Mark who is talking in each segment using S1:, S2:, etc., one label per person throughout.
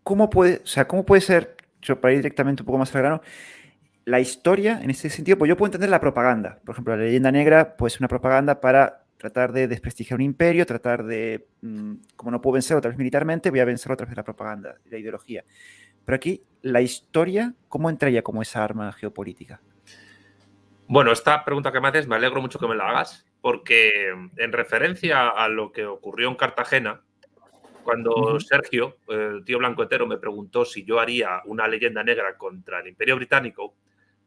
S1: ¿Cómo puede ser, yo para ir directamente un poco más al grano, la historia en ese sentido? Pues yo puedo entender la propaganda. Por ejemplo, la leyenda negra puede ser una propaganda para tratar de desprestigiar un imperio, tratar de, como no puedo vencer otra vez militarmente, voy a vencer otra vez la propaganda, la ideología. Pero aquí, la historia, ¿cómo entraría como esa arma geopolítica?
S2: Bueno, esta pregunta que me haces me alegro mucho que me la hagas, porque en referencia a lo que ocurrió en Cartagena, cuando
S1: Ujú.
S2: Sergio, el tío blancoetero, me preguntó si yo haría una leyenda negra contra el Imperio Británico,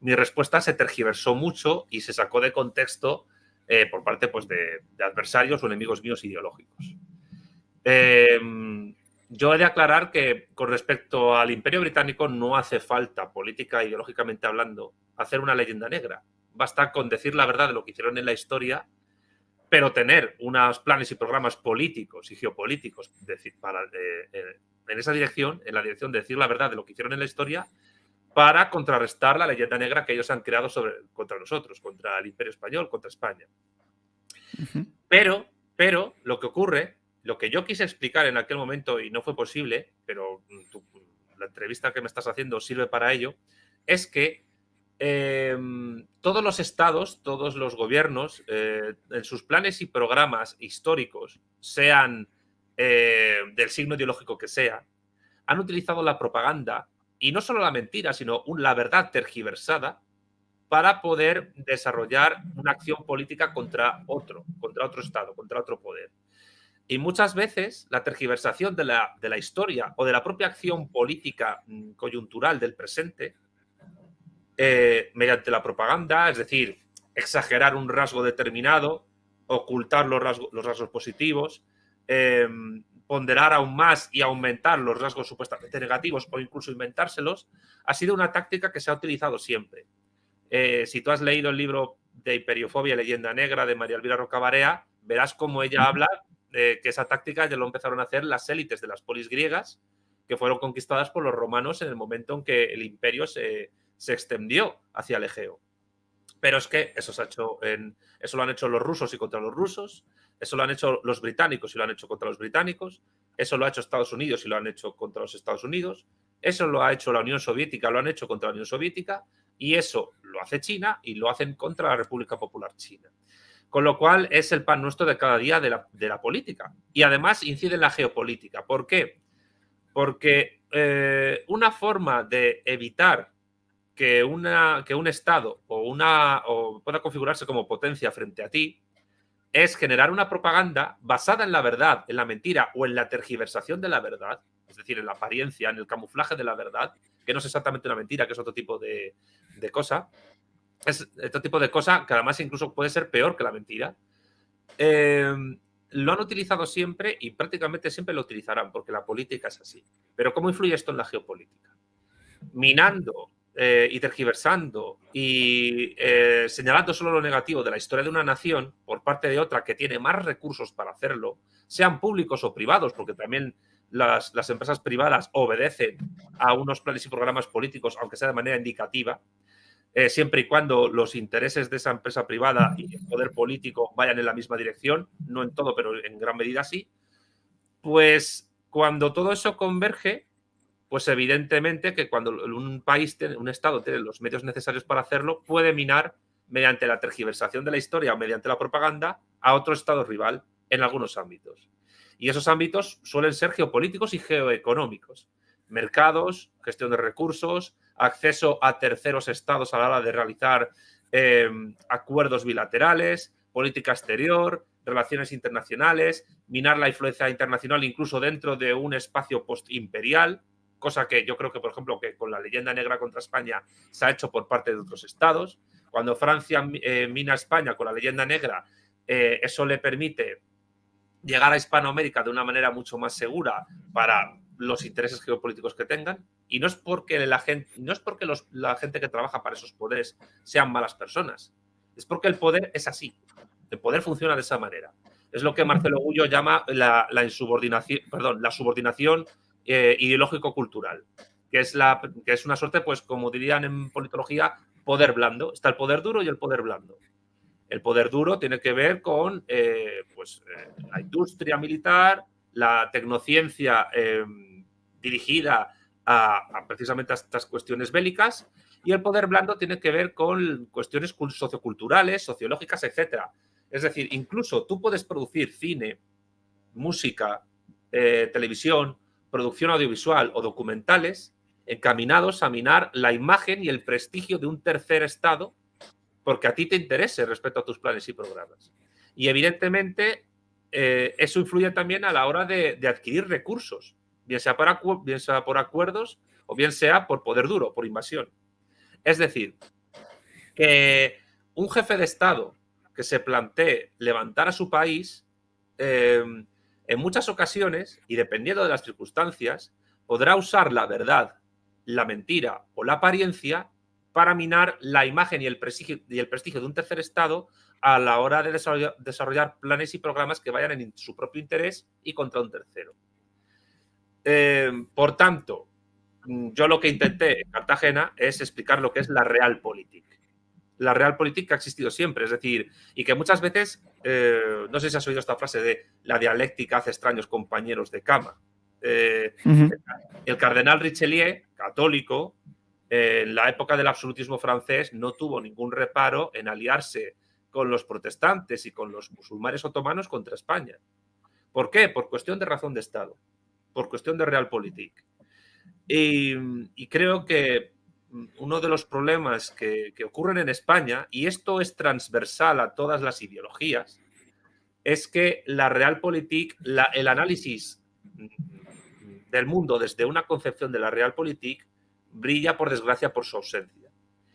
S2: mi respuesta se tergiversó mucho y se sacó de contexto por parte pues, de adversarios o enemigos míos ideológicos. Eh, yo he de aclarar que con respecto al Imperio Británico no hace falta, política e ideológicamente hablando, hacer una leyenda negra. Basta con decir la verdad de lo que hicieron en la historia, pero tener unos planes y programas políticos y geopolíticos en esa dirección, en la dirección de decir la verdad de lo que hicieron en la historia, para contrarrestar la leyenda negra que ellos han creado contra nosotros, contra el Imperio Español, contra España.
S1: Ujú.
S2: Pero lo que ocurre, lo que yo quise explicar en aquel momento y no fue posible, pero la entrevista que me estás haciendo sirve para ello, es que todos los estados, todos los gobiernos, en sus planes y programas históricos, sean del signo ideológico que sea, han utilizado la propaganda y no solo la mentira, sino la verdad tergiversada para poder desarrollar una acción política contra otro Estado, contra otro poder. Y muchas veces la tergiversación de la historia o de la propia acción política coyuntural del presente, mediante la propaganda, es decir, exagerar un rasgo determinado, ocultar los rasgos positivos, eh, ponderar aún más y aumentar los rasgos supuestamente negativos o incluso inventárselos, ha sido una táctica que se ha utilizado siempre. Si tú has leído el libro de Imperiofobia, Leyenda Negra, de María Elvira Rocabarea, verás cómo ella habla de que esa táctica ya lo empezaron a hacer las élites de las polis griegas, que fueron conquistadas por los romanos en el momento en que el imperio se extendió hacia el Egeo. Pero es que eso lo han hecho los rusos y contra los rusos, eso lo han hecho los británicos y lo han hecho contra los británicos, eso lo ha hecho Estados Unidos y lo han hecho contra los Estados Unidos, eso lo ha hecho la Unión Soviética, lo han hecho contra la Unión Soviética, y eso lo hace China y lo hacen contra la República Popular China. Con lo cual es el pan nuestro de cada día de la política. Y además incide en la geopolítica. ¿Por qué? Porque una forma de evitar que un Estado o pueda configurarse como potencia frente a ti es generar una propaganda basada en la verdad, en la mentira o en la tergiversación de la verdad, es decir, en la apariencia, en el camuflaje de la verdad, que no es exactamente una mentira, que es otro tipo de cosa. Es otro tipo de cosa que además incluso puede ser peor que la mentira. Eh, lo han utilizado siempre y prácticamente siempre lo utilizarán, porque la política es así. Pero ¿cómo influye esto en la geopolítica? Minando y tergiversando y señalando solo lo negativo de la historia de una nación por parte de otra que tiene más recursos para hacerlo, sean públicos o privados, porque también las empresas privadas obedecen a unos planes y programas políticos, aunque sea de manera indicativa, siempre y cuando los intereses de esa empresa privada y el poder político vayan en la misma dirección, no en todo, pero en gran medida sí, pues cuando todo eso converge, pues evidentemente que cuando un país, un Estado tiene los medios necesarios para hacerlo, puede minar mediante la tergiversación de la historia o mediante la propaganda a otro Estado rival en algunos ámbitos. Y esos ámbitos suelen ser geopolíticos y geoeconómicos. Mercados, gestión de recursos, acceso a terceros estados a la hora de realizar acuerdos bilaterales, política exterior, relaciones internacionales, minar la influencia internacional incluso dentro de un espacio postimperial, cosa que yo creo que, por ejemplo, que con la leyenda negra contra España se ha hecho por parte de otros estados. Cuando Francia mina a España con la leyenda negra, eso le permite llegar a Hispanoamérica de una manera mucho más segura para los intereses geopolíticos que tengan. Y no es porque la gente que trabaja para esos poderes sean malas personas, es porque el poder es así. El poder funciona de esa manera. Es lo que Marcelo Gullo llama la subordinación ideológico-cultural, que es una suerte, pues como dirían en politología, poder blando. Está el poder duro y el poder blando. El poder duro tiene que ver con la industria militar, la tecnociencia dirigida precisamente a estas cuestiones bélicas, y el poder blando tiene que ver con cuestiones socioculturales, sociológicas, etc. Es decir, incluso tú puedes producir cine, música, televisión, producción audiovisual o documentales encaminados a minar la imagen y el prestigio de un tercer estado porque a ti te interese respecto a tus planes y programas. Y evidentemente eso influye también a la hora de adquirir recursos, bien sea por acuerdos o bien sea por poder duro, por invasión. Es decir, que un jefe de Estado que se plantee levantar a su país, en muchas ocasiones, y dependiendo de las circunstancias, podrá usar la verdad, la mentira o la apariencia para minar la imagen y el prestigio de un tercer Estado a la hora de desarrollar planes y programas que vayan en su propio interés y contra un tercero. Por tanto, yo lo que intenté en Cartagena es explicar lo que es la realpolitik. La realpolitik que ha existido siempre, es decir, y que muchas veces, no sé si has oído esta frase de la dialéctica hace extraños compañeros de cama. El cardenal Richelieu, católico, en la época del absolutismo francés, no tuvo ningún reparo en aliarse con los protestantes y con los musulmanes otomanos contra España. ¿Por qué? Por cuestión de razón de Estado, por cuestión de realpolitik. Y creo que uno de los problemas que ocurren en España, y esto es transversal a todas las ideologías, es que la realpolitik, el análisis del mundo desde una concepción de la realpolitik, brilla, por desgracia, por su ausencia.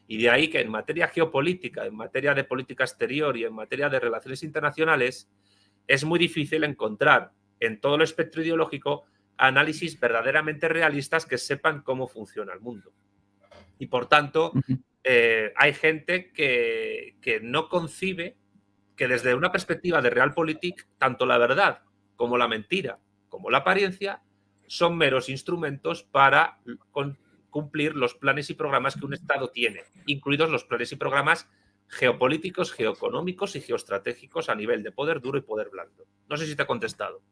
S2: Y de ahí que en materia geopolítica, en materia de política exterior y en materia de relaciones internacionales, es muy difícil encontrar en todo el espectro ideológico análisis verdaderamente realistas que sepan cómo funciona el mundo. Y por tanto, hay gente que no concibe que desde una perspectiva de realpolitik, tanto la verdad como la mentira, como la apariencia, son meros instrumentos para cumplir los planes y programas que un Estado tiene, incluidos los planes y programas geopolíticos, geoeconómicos y geoestratégicos a nivel de poder duro y poder blando. No sé si te he contestado.